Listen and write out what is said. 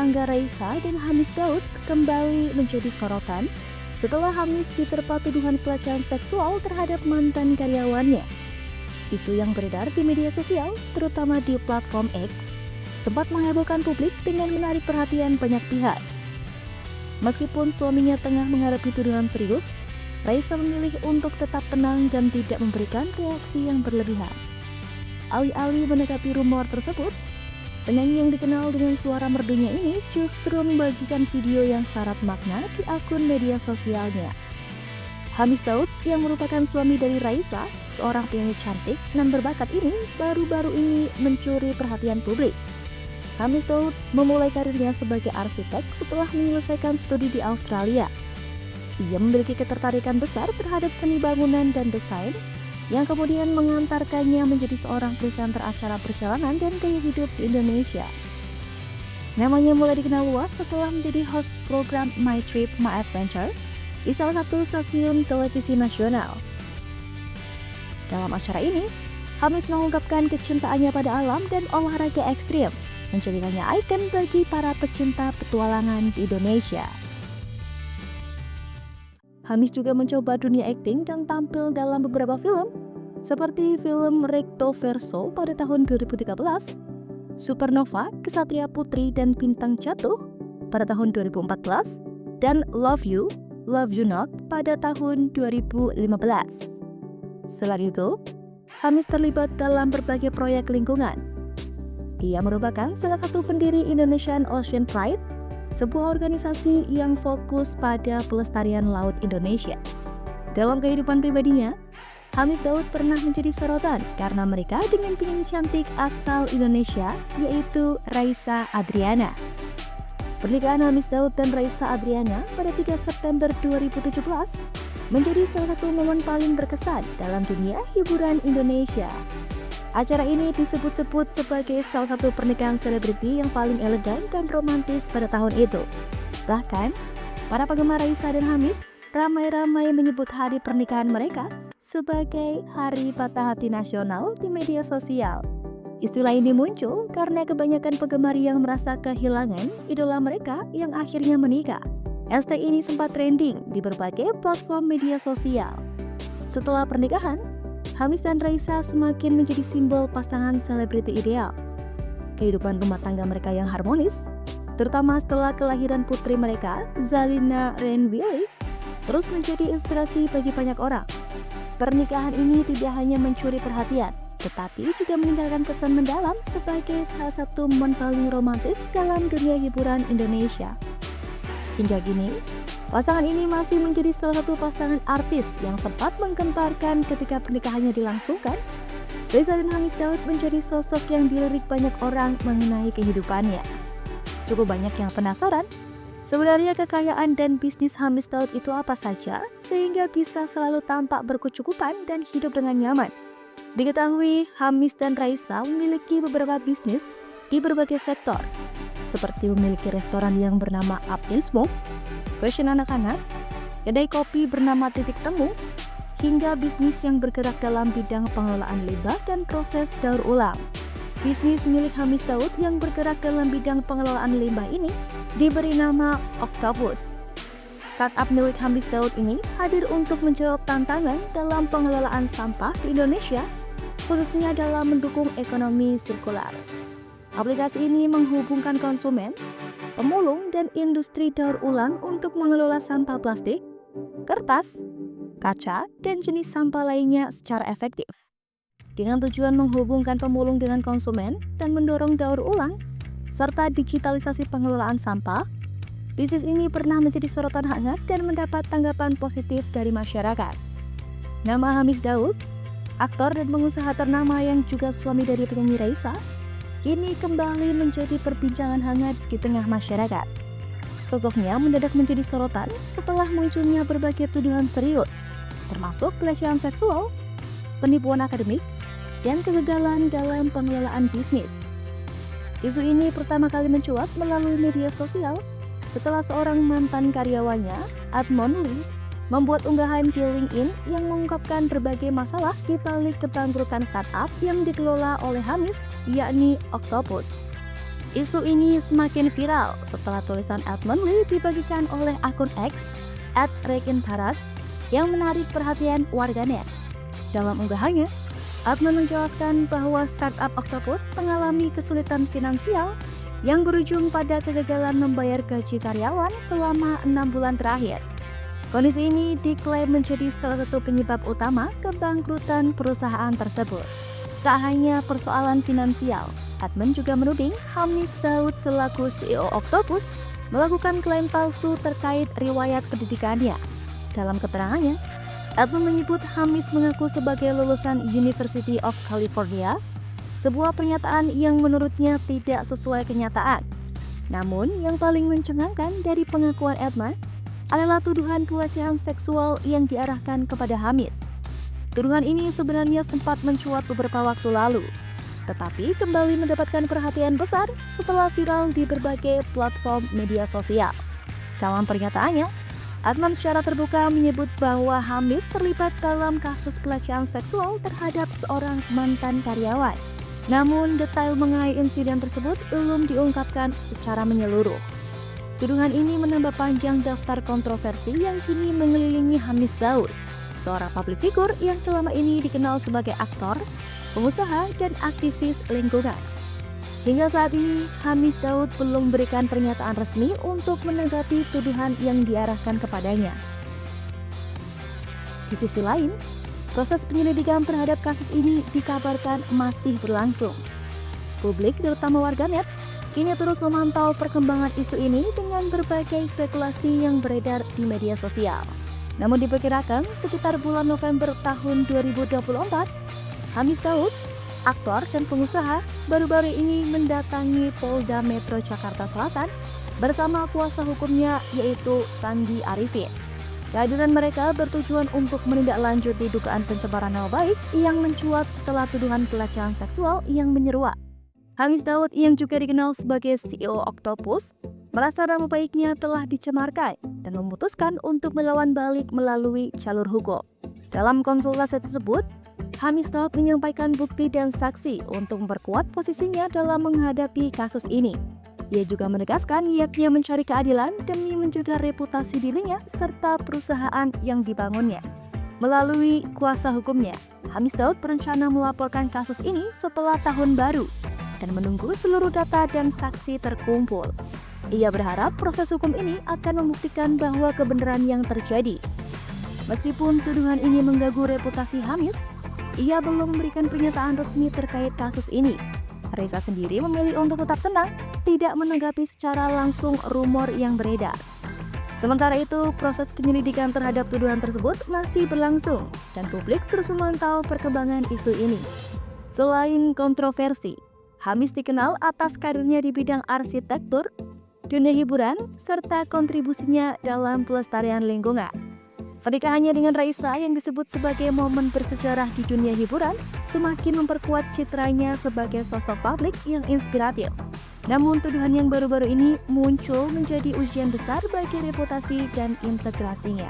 tangga Raisa dan Hamis Daud kembali menjadi sorotan setelah Hamis diterpa tuduhan pelecehan seksual terhadap mantan karyawannya. Isu yang beredar di media sosial, terutama di platform X, sempat menghebohkan publik dengan menarik perhatian banyak pihak. Meskipun suaminya tengah menghadapi tuduhan serius, Raisa memilih untuk tetap tenang dan tidak memberikan reaksi yang berlebihan. Alih-alih menanggapi rumor tersebut, penyanyi yang dikenal dengan suara merdunya ini justru membagikan video yang syarat makna di akun media sosialnya. Hamis Daud yang merupakan suami dari Raisa, seorang penyanyi cantik dan berbakat ini baru-baru ini mencuri perhatian publik. Hamis Daud memulai karirnya sebagai arsitek setelah menyelesaikan studi di Australia. Ia memiliki ketertarikan besar terhadap seni bangunan dan desain, yang kemudian mengantarkannya menjadi seorang presenter acara perjalanan dan gaya hidup di Indonesia. Namanya mulai dikenal luas setelah menjadi host program My Trip, My Adventure di salah satu stasiun televisi nasional. Dalam acara ini, Hamis mengungkapkan kecintaannya pada alam dan olahraga ekstrim, menjadikannya ikon bagi para pecinta petualangan di Indonesia. Hamis juga mencoba dunia akting dan tampil dalam beberapa film, seperti film Recto Verso pada tahun 2013, Supernova, Kesatria Putri dan Bintang Jatuh pada tahun 2014, dan Love You, Love You Not pada tahun 2015. Selain itu, Hamis terlibat dalam berbagai proyek lingkungan. Ia merupakan salah satu pendiri Indonesian Ocean Pride, sebuah organisasi yang fokus pada pelestarian laut Indonesia. Dalam kehidupan pribadinya, Hamis Daud pernah menjadi sorotan karena menikah dengan penyanyi cantik asal Indonesia, yaitu Raisa Adriana. Pernikahan Hamis Daud dan Raisa Adriana pada 3 September 2017 menjadi salah satu momen paling berkesan dalam dunia hiburan Indonesia. Acara ini disebut-sebut sebagai salah satu pernikahan selebriti yang paling elegan dan romantis pada tahun itu. Bahkan, para penggemar Raisa dan Hamis ramai-ramai menyebut hari pernikahan mereka sebagai Hari Patah Hati Nasional di media sosial. Istilah ini muncul karena kebanyakan penggemar yang merasa kehilangan idola mereka yang akhirnya menikah. Hashtag ini sempat trending di berbagai platform media sosial. Setelah pernikahan, Hamis dan Raisa semakin menjadi simbol pasangan selebriti ideal. Kehidupan rumah tangga mereka yang harmonis, terutama setelah kelahiran putri mereka, Zalina Renbilly, terus menjadi inspirasi bagi banyak orang. Pernikahan ini tidak hanya mencuri perhatian, tetapi juga meninggalkan kesan mendalam sebagai salah satu momen paling romantis dalam dunia hiburan Indonesia. Hingga kini, pasangan ini masih menjadi salah satu pasangan artis yang sempat menggemparkan ketika pernikahannya dilangsungkan. Raisa dan Hamis Daud menjadi sosok yang dilirik banyak orang mengenai kehidupannya. Cukup banyak yang penasaran, sebenarnya kekayaan dan bisnis Hamis Daud itu apa saja sehingga bisa selalu tampak berkecukupan dan hidup dengan nyaman. Diketahui Hamis dan Raisa memiliki beberapa bisnis di berbagai sektor, seperti memiliki restoran yang bernama Up in Smoke, fashion anak-anak, kedai kopi bernama Titik Temu, hingga bisnis yang bergerak dalam bidang pengelolaan limbah dan proses daur ulang. Bisnis milik Hamis Daud yang bergerak dalam bidang pengelolaan limbah ini diberi nama Octopus. Startup milik Hamis Daud ini hadir untuk menjawab tantangan dalam pengelolaan sampah di Indonesia, khususnya dalam mendukung ekonomi sirkular. Aplikasi ini menghubungkan konsumen, pemulung, dan industri daur ulang untuk mengelola sampah plastik, kertas, kaca, dan jenis sampah lainnya secara efektif. Dengan tujuan menghubungkan pemulung dengan konsumen dan mendorong daur ulang, serta digitalisasi pengelolaan sampah, bisnis ini pernah menjadi sorotan hangat dan mendapat tanggapan positif dari masyarakat. Nama Hamis Daud, aktor dan pengusaha ternama yang juga suami dari penyanyi Raisa, kini kembali menjadi perbincangan hangat di tengah masyarakat. Sosoknya mendadak menjadi sorotan setelah munculnya berbagai tuduhan serius, termasuk pelecehan seksual, penipuan akademik, dan kegagalan dalam pengelolaan bisnis. Isu ini pertama kali mencuat melalui media sosial setelah seorang mantan karyawannya, Admon Lee, membuat unggahan di LinkedIn yang mengungkapkan berbagai masalah di balik kebangkrutan startup yang dikelola oleh Hamis, yakni Octopus. Isu ini semakin viral setelah tulisan Edmund Lee dibagikan oleh akun X @rekintarak yang menarik perhatian warganet. Dalam unggahannya, Edmund menjelaskan bahwa startup Octopus mengalami kesulitan finansial yang berujung pada kegagalan membayar gaji karyawan selama 6 bulan terakhir. Kondisi ini diklaim menjadi salah satu penyebab utama kebangkrutan perusahaan tersebut. Tak hanya persoalan finansial, Edmund juga menuding Hamis Daud selaku CEO Octopus melakukan klaim palsu terkait riwayat pendidikannya. Dalam keterangannya, Edmund menyebut Hamis mengaku sebagai lulusan University of California, sebuah pernyataan yang menurutnya tidak sesuai kenyataan. Namun, yang paling mencengangkan dari pengakuan Edmund adalah tuduhan pelecehan seksual yang diarahkan kepada Hamis. Tuduhan ini sebenarnya sempat mencuat beberapa waktu lalu, tetapi kembali mendapatkan perhatian besar setelah viral di berbagai platform media sosial. Dalam pernyataannya, Edmund secara terbuka menyebut bahwa Hamis terlibat dalam kasus pelecehan seksual terhadap seorang mantan karyawan. Namun, detail mengenai insiden tersebut belum diungkapkan secara menyeluruh. Tuduhan ini menambah panjang daftar kontroversi yang kini mengelilingi Hamis Daud, seorang publik figur yang selama ini dikenal sebagai aktor, pengusaha, dan aktivis lingkungan. Hingga saat ini, Hamis Daud belum memberikan pernyataan resmi untuk menanggapi tuduhan yang diarahkan kepadanya. Di sisi lain, proses penyelidikan terhadap kasus ini dikabarkan masih berlangsung. Publik, terutama warganet, kini terus memantau perkembangan isu ini dengan berbagai spekulasi yang beredar di media sosial. Namun diperkirakan sekitar bulan November tahun 2024, Hamis Daud, aktor dan pengusaha, baru-baru ini mendatangi Polda Metro Jakarta Selatan bersama kuasa hukumnya yaitu Sandi Arifin. Kehadiran mereka bertujuan untuk menindaklanjuti dugaan pencemaran nama baik yang mencuat setelah tuduhan pelecehan seksual yang menyeruak. Hamis Daud yang juga dikenal sebagai CEO Octopus merasa nama baiknya telah dicemarkan dan memutuskan untuk melawan balik melalui jalur hukum. Dalam konsultasi tersebut, Hamis Daud menyampaikan bukti dan saksi untuk memperkuat posisinya dalam menghadapi kasus ini. Ia juga menegaskan niatnya mencari keadilan demi menjaga reputasi dirinya serta perusahaan yang dibangunnya. Melalui kuasa hukumnya, Hamis Daud berencana melaporkan kasus ini setelah tahun baru dan menunggu seluruh data dan saksi terkumpul. Ia berharap proses hukum ini akan membuktikan bahwa kebenaran yang terjadi. Meskipun tuduhan ini mengganggu reputasi Hamis, ia belum memberikan pernyataan resmi terkait kasus ini. Reza sendiri memilih untuk tetap tenang, tidak menanggapi secara langsung rumor yang beredar. Sementara itu, proses penyelidikan terhadap tuduhan tersebut masih berlangsung dan publik terus memantau perkembangan isu ini. Selain kontroversi, Hamis dikenal atas karirnya di bidang arsitektur, dunia hiburan, serta kontribusinya dalam pelestarian lingkungan. Pernikahannya dengan Raisa yang disebut sebagai momen bersejarah di dunia hiburan semakin memperkuat citranya sebagai sosok publik yang inspiratif. Namun tuduhan yang baru-baru ini muncul menjadi ujian besar bagi reputasi dan integrasinya.